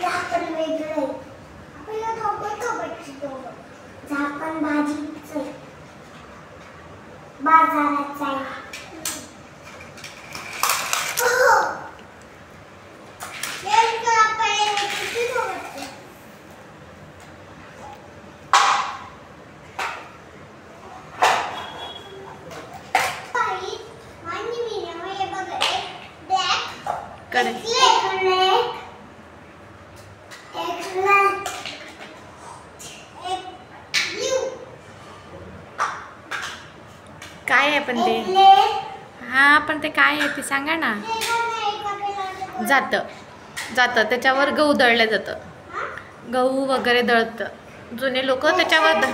झाकण वेगळं आहे. आपल्याला झाकण भाजीचं आहे. बाजाराचं आहे. काय आहे पण ते? हा पण ते काय आहे ते सांगा ना. जातं त्याच्यावर गहू दळलं जातं. गहू वगैरे दळतं जुने लोक त्याच्यावर.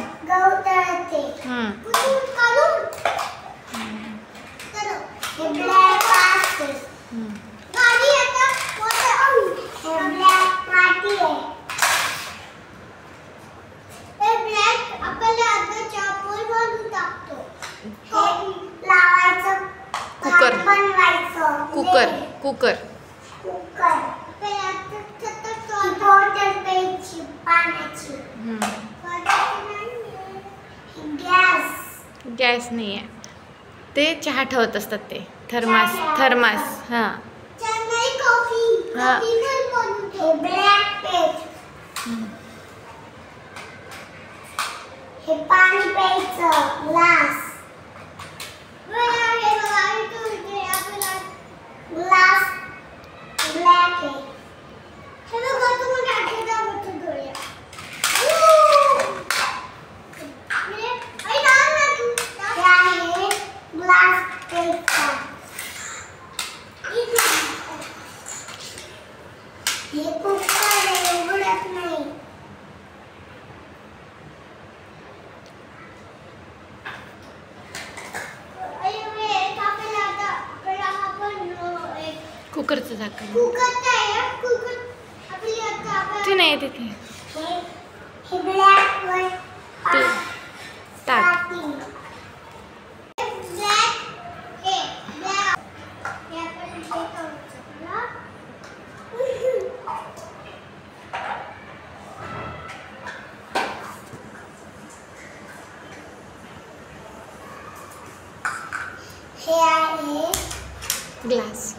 कुकर गॅस नाही आहे. ते चहा ठेवत असतात ते थर्मास. हां हां हे पाणी प्यायचं ग्लास. ग्लास ब्लॅक आहे. हे कुकर उघडत नाही. कुकरचं झाकण ते नाही तिथे. ताट हे आहे ग्लास.